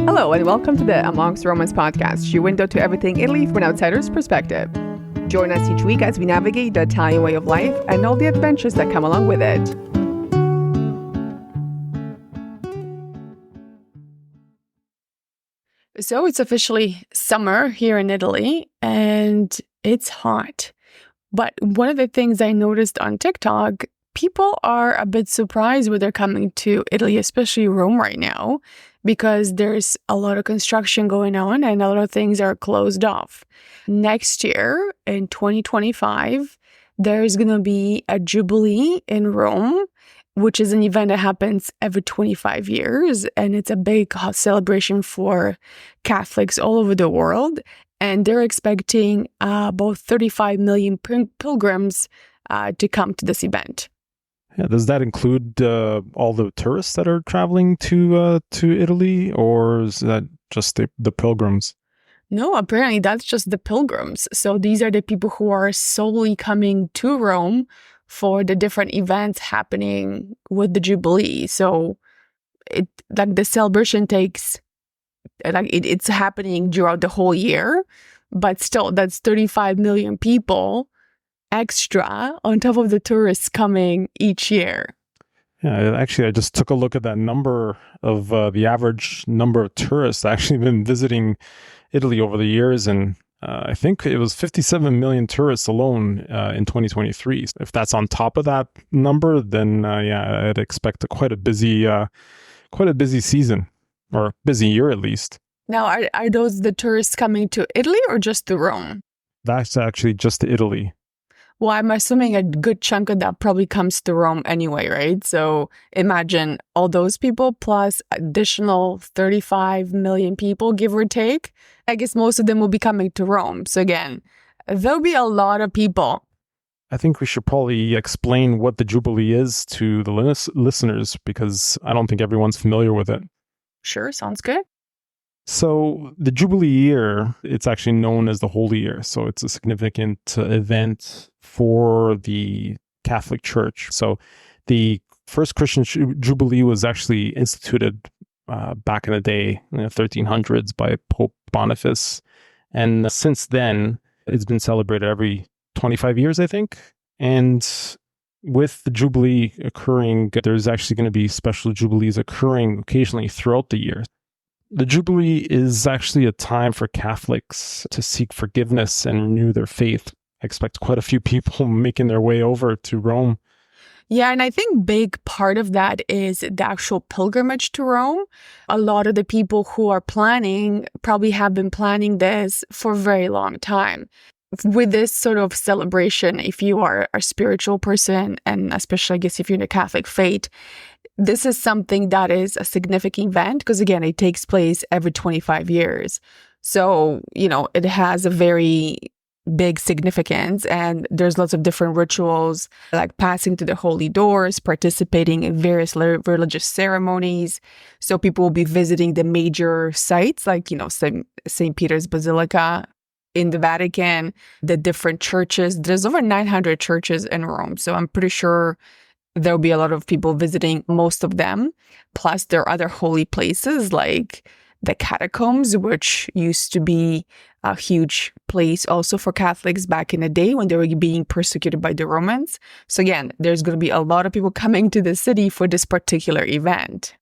Hello, and welcome to the Amongst Romans podcast, your window to everything Italy from an outsider's perspective. Join us each week as we navigate the Italian way of life and all the adventures that come along with it. So it's officially summer here in Italy, and it's hot. But one of the things I noticed on TikTok, people are a bit surprised when they're coming to Italy, especially Rome right now, because there's a lot of construction going on and a lot of things are closed off. Next year, in 2025, there's going to be a Jubilee in Rome, which is an event that happens every 25 years. And it's a big celebration for Catholics all over the world. And they're expecting about 35 million pilgrims to come to this event. Yeah, does that include all the tourists that are traveling to Italy, or is that just the pilgrims? No, apparently that's just the pilgrims. So these are the people who are solely coming to Rome for the different events happening with the Jubilee. So the celebration takes, it's happening throughout the whole year, but still that's 35 million people extra on top of the tourists coming each year. Yeah, actually, I just took a look at that number of the average number of tourists actually been visiting Italy over the years, and I think it was 57 million tourists alone in 2023. If that's on top of that number, then I'd expect quite a busy season, or busy year at least. Now, are those the tourists coming to Italy or just to Rome? That's actually just to Italy. Well, I'm assuming a good chunk of that probably comes to Rome anyway, right? So imagine all those people plus additional 35 million people, give or take. I guess most of them will be coming to Rome. So again, there'll be a lot of people. I think we should probably explain what the Jubilee is to the listeners, because I don't think everyone's familiar with it. Sure, sounds good. So the Jubilee year, it's actually known as the Holy Year. So it's a significant event for the Catholic Church. So the first Christian Jubilee was actually instituted back in the day, in the 1300s, by Pope Boniface. And since then, it's been celebrated every 25 years, I think. And with the Jubilee occurring, there's actually going to be special Jubilees occurring occasionally throughout the year. The Jubilee is actually a time for Catholics to seek forgiveness and renew their faith. I expect quite a few people making their way over to Rome. Yeah, and I think big part of that is the actual pilgrimage to Rome. A lot of the people who are planning probably have been planning this for a very long time. With this sort of celebration, if you are a spiritual person, and especially, I guess, if you're in the Catholic faith, this is something that is a significant event because, again, it takes place every 25 years. So, it has a very big significance, and there's lots of different rituals like passing through the holy doors, participating in various religious ceremonies. So people will be visiting the major sites like, St. Peter's Basilica in the Vatican, the different churches. There's over 900 churches in Rome. So I'm pretty sure there'll be a lot of people visiting most of them. Plus, there are other holy places like the catacombs, which used to be a huge place also for Catholics back in the day when they were being persecuted by the Romans. So again, there's going to be a lot of people coming to the city for this particular event.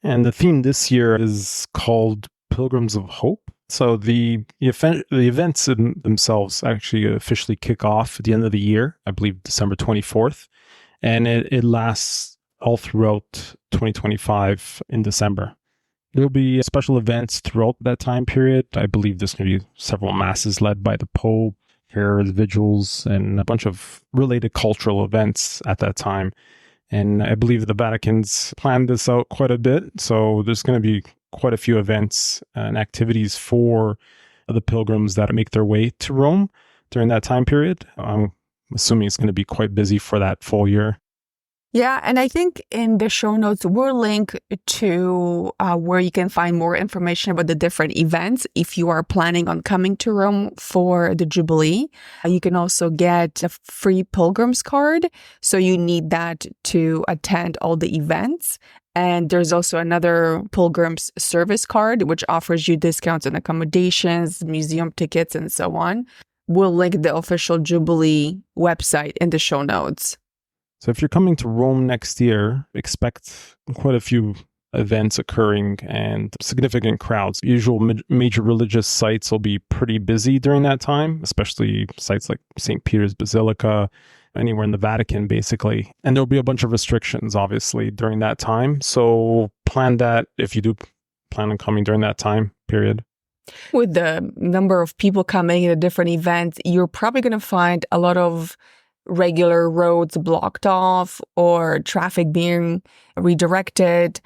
And the theme this year is called Pilgrims of Hope. So the events themselves actually officially kick off at the end of the year, I believe December 24th. And it lasts all throughout 2025 in December. There'll be special events throughout that time period. I believe there's going to be several masses led by the Pope, prayers, vigils, and a bunch of related cultural events at that time. And I believe the Vatican's planned this out quite a bit. So there's going to be quite a few events and activities for the pilgrims that make their way to Rome during that time period. I'm assuming it's going to be quite busy for that full year. Yeah, and I think in the show notes, we'll link to where you can find more information about the different events if you are planning on coming to Rome for the Jubilee. You can also get a free pilgrim's card. So you need that to attend all the events. And there's also another pilgrim's service card, which offers you discounts on accommodations, museum tickets, and so on. We'll link the official Jubilee website in the show notes. So if you're coming to Rome next year, expect quite a few events occurring and significant crowds. Usual major religious sites will be pretty busy during that time, especially sites like St. Peter's Basilica, anywhere in the Vatican, basically. And there'll be a bunch of restrictions, obviously, during that time. So plan that if you do plan on coming during that time period. With the number of people coming in the different events, you're probably going to find a lot of regular roads blocked off or traffic being redirected.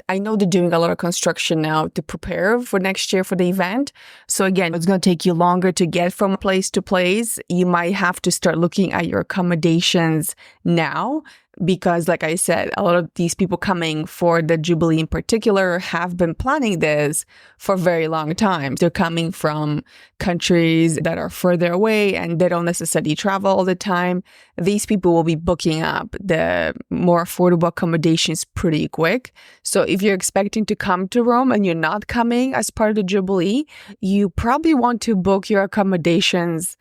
I know they're doing a lot of construction now to prepare for next year for the event. So again, it's going to take you longer to get from place to place. You might have to start looking at your accommodations now because, like I said, a lot of these people coming for the Jubilee in particular have been planning this for a very long time. They're coming from countries that are further away and they don't necessarily travel all the time. These people will be booking up the more affordable accommodations pretty quick. So if you're expecting to come to Rome and you're not coming as part of the Jubilee, you probably want to book your accommodations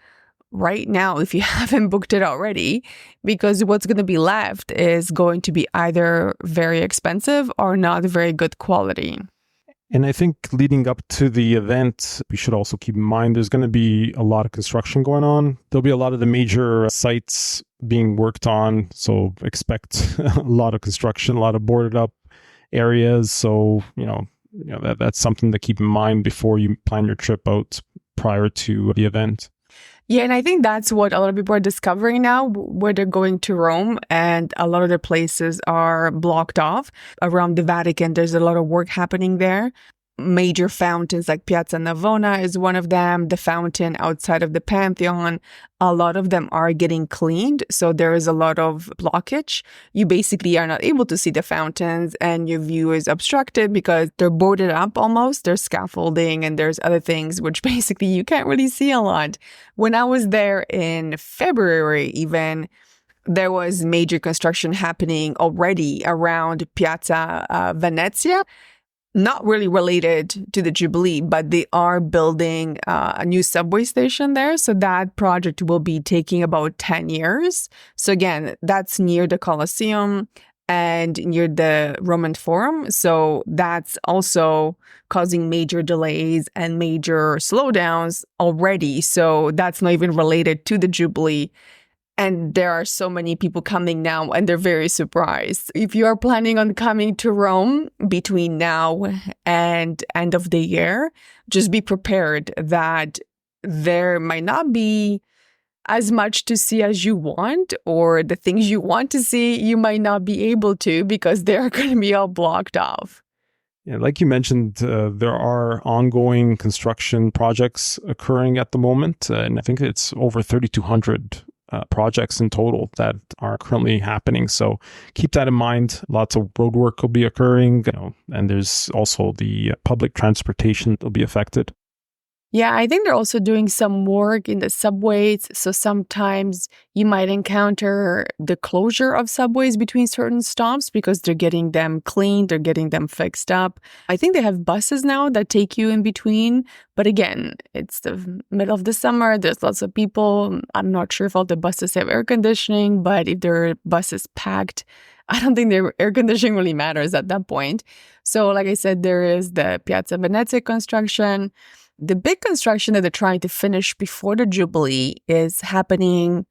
right now if you haven't booked it already, because what's going to be left is going to be either very expensive or not very good quality. And I think leading up to the event, we should also keep in mind there's going to be a lot of construction going on. There'll be a lot of the major sites being worked on. So expect a lot of construction, a lot of boarded up areas. So, that's something to keep in mind before you plan your trip out prior to the event. Yeah, and I think that's what a lot of people are discovering now, where they're going to Rome, and a lot of the places are blocked off. Around the Vatican, there's a lot of work happening there. Major fountains like Piazza Navona is one of them. The fountain outside of the Pantheon, a lot of them are getting cleaned. So there is a lot of blockage. You basically are not able to see the fountains and your view is obstructed because they're boarded up almost. There's scaffolding and there's other things which basically you can't really see a lot. When I was there in February even, there was major construction happening already around Piazza Venezia. Not really related to the Jubilee, but they are building a new subway station there. So that project will be taking about 10 years. So again, that's near the Colosseum and near the Roman Forum. So that's also causing major delays and major slowdowns already. So that's not even related to the Jubilee. And there are so many people coming now and they're very surprised. If you are planning on coming to Rome between now and end of the year, just be prepared that there might not be as much to see as you want, or the things you want to see, you might not be able to because they're going to be all blocked off. Yeah, like you mentioned, there are ongoing construction projects occurring at the moment. And I think it's over 3,200 projects in total that are currently happening. So keep that in mind. Lots of road work will be occurring, and there's also the public transportation that will be affected. Yeah, I think they're also doing some work in the subways. So sometimes you might encounter the closure of subways between certain stops because they're getting them cleaned, they're getting them fixed up. I think they have buses now that take you in between. But again, it's the middle of the summer. There's lots of people. I'm not sure if all the buses have air conditioning, but if their bus is packed, I don't think their air conditioning really matters at that point. So like I said, there is the Piazza Venezia construction. The big construction that they're trying to finish before the Jubilee is happening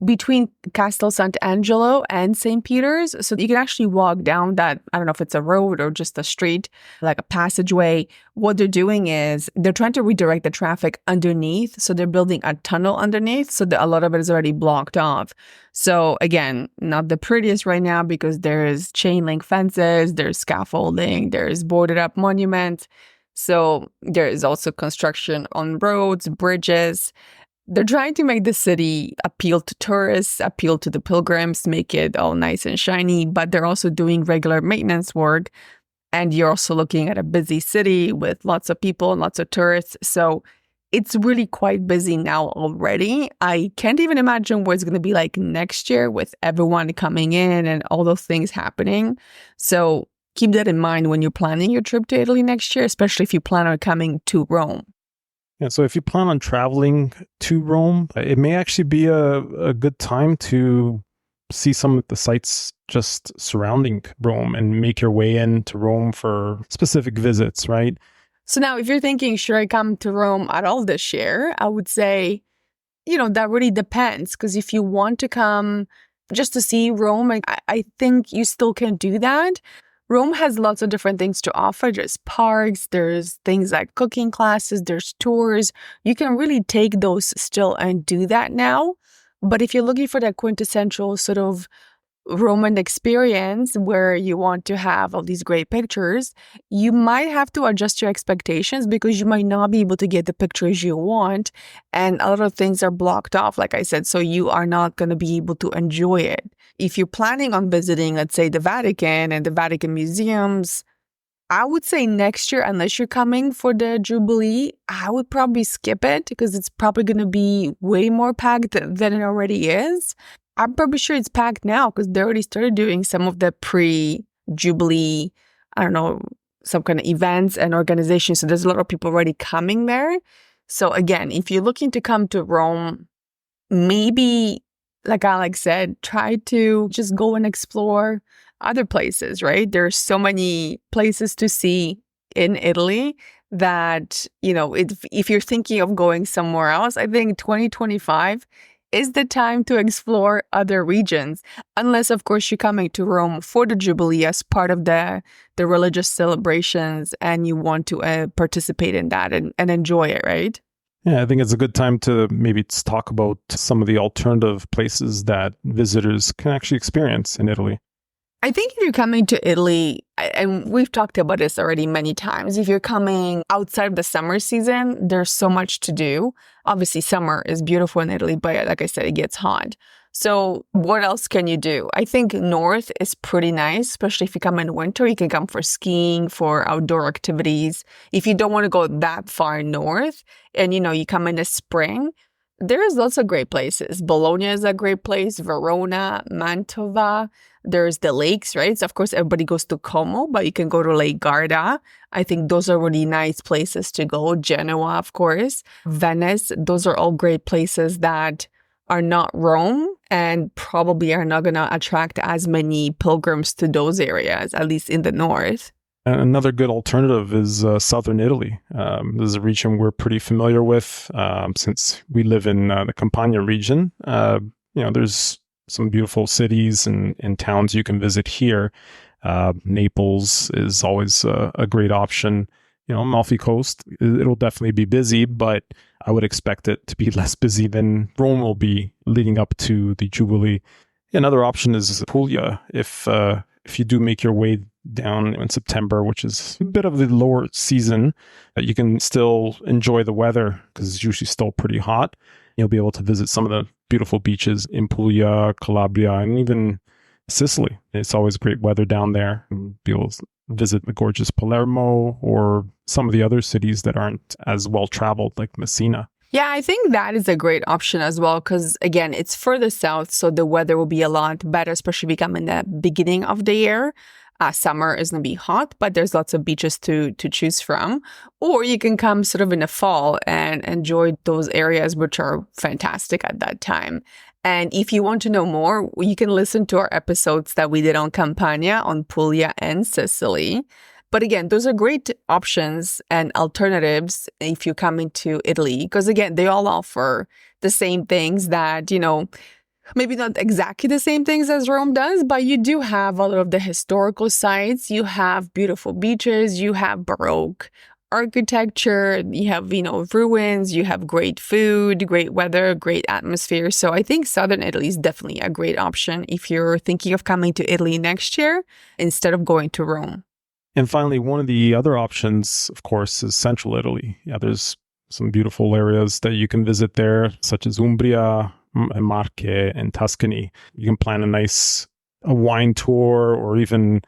between Castel Sant'Angelo and St. Peter's. So you can actually walk down that, I don't know if it's a road or just a street, like a passageway. What they're doing is they're trying to redirect the traffic underneath. So they're building a tunnel underneath. So a lot of it is already blocked off. So again, not the prettiest right now because there's chain link fences, there's scaffolding, there's boarded up monuments. So there is also construction on roads, bridges. they're trying to make the city appeal to tourists, appeal to the pilgrims, make it all nice and shiny, but they're also doing regular maintenance work. And you're also looking at a busy city with lots of people and lots of tourists. So it's really quite busy now already. I can't even imagine what it's going to be like next year with everyone coming in and all those things happening. So keep that in mind when you're planning your trip to Italy next year, especially if you plan on coming to Rome. Yeah, so if you plan on traveling to Rome, it may actually be a good time to see some of the sites just surrounding Rome and make your way into Rome for specific visits, right? So now if you're thinking, should I come to Rome at all this year? I would say, that really depends. Because if you want to come just to see Rome, I think you still can do that. Rome has lots of different things to offer. There's parks, there's things like cooking classes, there's tours. You can really take those still and do that now. But if you're looking for that quintessential sort of Roman experience where you want to have all these great pictures, you might have to adjust your expectations because you might not be able to get the pictures you want. And a lot of things are blocked off, like I said, so you are not going to be able to enjoy it. If you're planning on visiting, let's say, the Vatican and the Vatican museums, I would say next year, unless you're coming for the Jubilee, I would probably skip it because it's probably going to be way more packed than it already is. I'm probably sure it's packed now because they already started doing some of the pre-Jubilee, some kind of events and organizations. So there's a lot of people already coming there. So again, if you're looking to come to Rome, maybe, like Alex said, try to just go and explore other places, right? There's so many places to see in Italy that, if you're thinking of going somewhere else, I think 2025 is the time to explore other regions. Unless, of course, you're coming to Rome for the Jubilee as part of the religious celebrations and you want to participate in that and enjoy it, right? Yeah, I think it's a good time to maybe talk about some of the alternative places that visitors can actually experience in Italy. I think if you're coming to Italy, and we've talked about this already many times, if you're coming outside of the summer season, there's so much to do. Obviously, summer is beautiful in Italy, but like I said, it gets hot. So what else can you do? I think north is pretty nice, especially if you come in winter. You can come for skiing, for outdoor activities. If you don't want to go that far north and, you come in the spring, there's lots of great places. Bologna is a great place, Verona, Mantova. There's the lakes, right? So, of course, everybody goes to Como, but you can go to Lake Garda. I think those are really nice places to go. Genoa, of course. Venice. Those are all great places that are not Rome and probably are not going to attract as many pilgrims to those areas, at least in the north. Another good alternative is southern Italy. This is a region we're pretty familiar with since we live in the Campania region. There's some beautiful cities and towns you can visit here. Naples is always a great option. Amalfi Coast, it'll definitely be busy, but I would expect it to be less busy than Rome will be leading up to the Jubilee. Another option is Puglia. If you do make your way down in September, which is a bit of the lower season, you can still enjoy the weather because it's usually still pretty hot. You'll be able to visit some of the beautiful beaches in Puglia, Calabria, and even Sicily. It's always great weather down there. And be able to visit the gorgeous Palermo or some of the other cities that aren't as well traveled, like Messina. Yeah, I think that is a great option as well because, again, it's further south, so the weather will be a lot better, especially if you come in the beginning of the year. Summer is going to be hot, but there's lots of beaches to choose from. Or you can come sort of in the fall and enjoy those areas, which are fantastic at that time. And if you want to know more, you can listen to our episodes that we did on Campania, on Puglia and Sicily. But again, those are great options and alternatives if you're coming to Italy, because again, they all offer the same things that, maybe not exactly the same things as Rome does, but you do have a lot of the historical sites. You have beautiful beaches, you have Baroque architecture, you have, ruins, you have great food, great weather, great atmosphere. So I think Southern Italy is definitely a great option if you're thinking of coming to Italy next year instead of going to Rome. And finally, one of the other options, of course, is Central Italy. Yeah, there's some beautiful areas that you can visit there, such as Umbria, Marche, and Tuscany. You can plan a wine tour or even,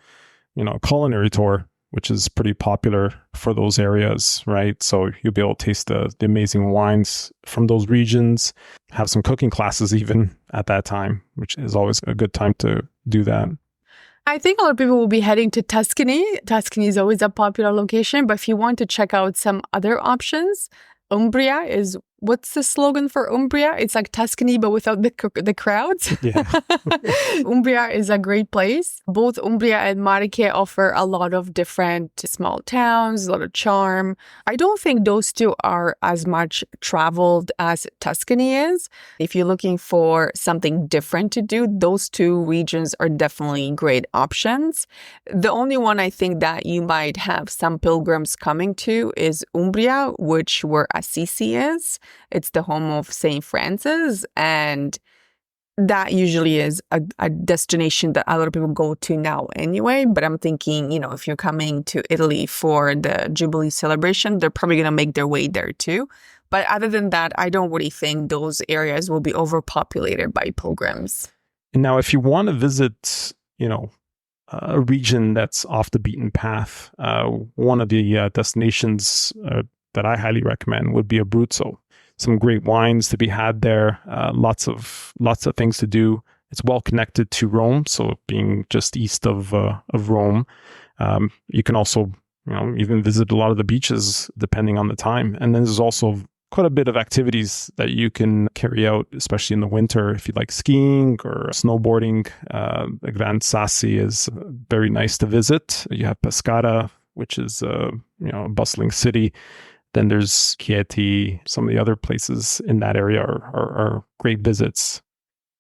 a culinary tour, which is pretty popular for those areas, right? So you'll be able to taste the amazing wines from those regions, have some cooking classes even at that time, which is always a good time to do that. I think a lot of people will be heading to Tuscany. Tuscany is always a popular location, but if you want to check out some other options, Umbria is, what's the slogan for Umbria? It's like Tuscany, but without the crowds. Yeah. Umbria is a great place. Both Umbria and Marche offer a lot of different small towns, a lot of charm. I don't think those two are as much traveled as Tuscany is. If you're looking for something different to do, those two regions are definitely great options. The only one I think that you might have some pilgrims coming to is Umbria, where Assisi is. It's the home of St. Francis, and that usually is a destination that a lot of people go to now anyway. But I'm thinking, if you're coming to Italy for the Jubilee celebration, they're probably going to make their way there too. But other than that, I don't really think those areas will be overpopulated by pilgrims. And now, if you want to visit, a region that's off the beaten path, one of the destinations that I highly recommend would be Abruzzo. Some great wines to be had there, lots of things to do. It's well connected to Rome, so being just east of Rome, you can also even visit a lot of the beaches depending on the time. And then there's also quite a bit of activities that you can carry out, especially in the winter if you like skiing or snowboarding. Gran Sassi is very nice to visit. You have Pescara, which is a bustling city. Then there's Chieti. Some of the other places in that area are great visits.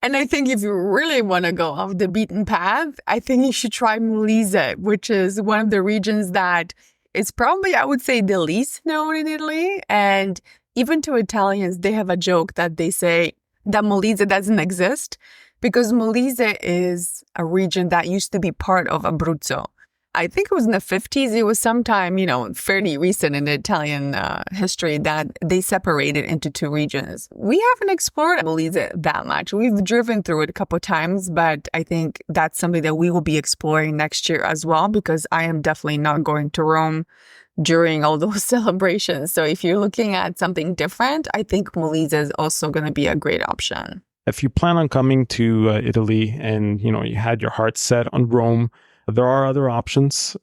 And I think if you really want to go off the beaten path, I think you should try Molise, which is one of the regions that is probably, I would say, the least known in Italy. And even to Italians, they have a joke that they say that Molise doesn't exist because Molise is a region that used to be part of Abruzzo. I think it was in the 50s. It was sometime, fairly recent in the Italian history that they separated into two regions. We haven't explored Molise that much. We've driven through it a couple of times, but I think that's something that we will be exploring next year as well, because I am definitely not going to Rome during all those celebrations. So if you're looking at something different, I think Molise is also going to be a great option. If you plan on coming to Italy and, you had your heart set on Rome, there are other options.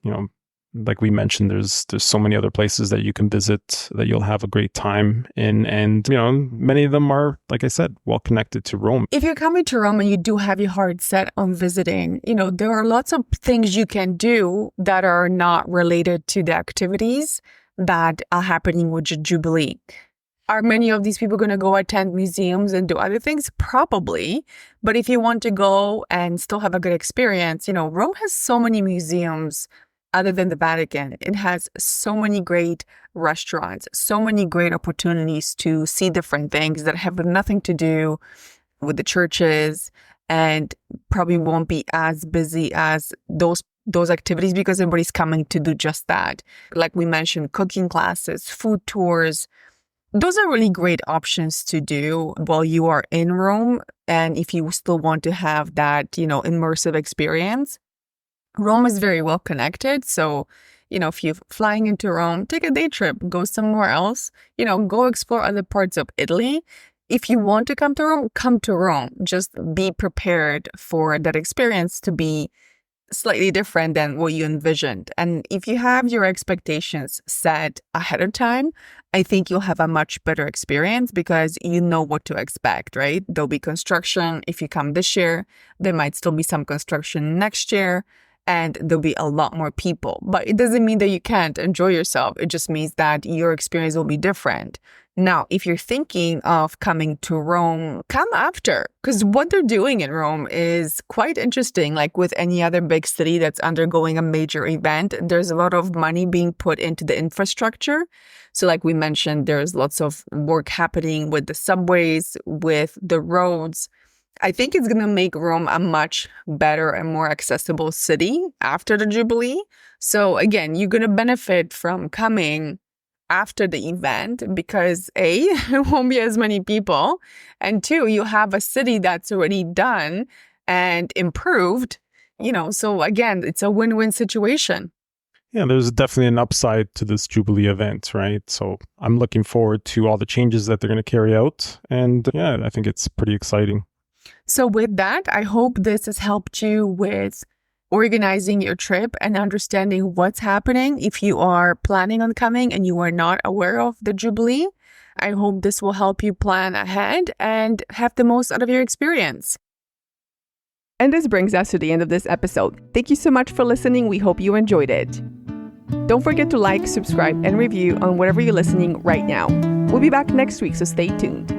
Like we mentioned, there's so many other places that you can visit that you'll have a great time in. And, many of them are, like I said, well connected to Rome. If you're coming to Rome and you do have your heart set on visiting, there are lots of things you can do that are not related to the activities that are happening with Jubilee. Are many of these people going to go attend museums and do other things? Probably. But if you want to go and still have a good experience, Rome has so many museums other than the Vatican. It has so many great restaurants, so many great opportunities to see different things that have nothing to do with the churches and probably won't be as busy as those activities because everybody's coming to do just that. Like we mentioned, cooking classes, food tours. Those are really great options to do while you are in Rome. And if you still want to have that, immersive experience, Rome is very well connected. So, if you're flying into Rome, take a day trip, go somewhere else, go explore other parts of Italy. If you want to come to Rome, come to Rome. Just be prepared for that experience to be slightly different than what you envisioned. And if you have your expectations set ahead of time, I think you'll have a much better experience because you know what to expect, right? There'll be construction. If you come this year, there might still be some construction next year, and there'll be a lot more people. But it doesn't mean that you can't enjoy yourself. It just means that your experience will be different. Now, if you're thinking of coming to Rome, come after, because what they're doing in Rome is quite interesting. Like with any other big city that's undergoing a major event, there's a lot of money being put into the infrastructure. So like we mentioned, there's lots of work happening with the subways, with the roads. I think it's going to make Rome a much better and more accessible city after the Jubilee. So again, you're going to benefit from coming after the event because A, it won't be as many people, and two, you have a city that's already done and improved, so again, it's a win-win situation. Yeah, there's definitely an upside to this Jubilee event, right? So I'm looking forward to all the changes that they're going to carry out. And yeah, I think it's pretty exciting. So with that, I hope this has helped you with organizing your trip and understanding what's happening if you are planning on coming and you are not aware of the Jubilee. I hope this will help you plan ahead and have the most out of your experience. And this brings us to the end of this episode. Thank you so much for listening. We hope you enjoyed it. Don't forget to like, subscribe, and review on whatever you're listening right now. We'll be back next week, so stay tuned.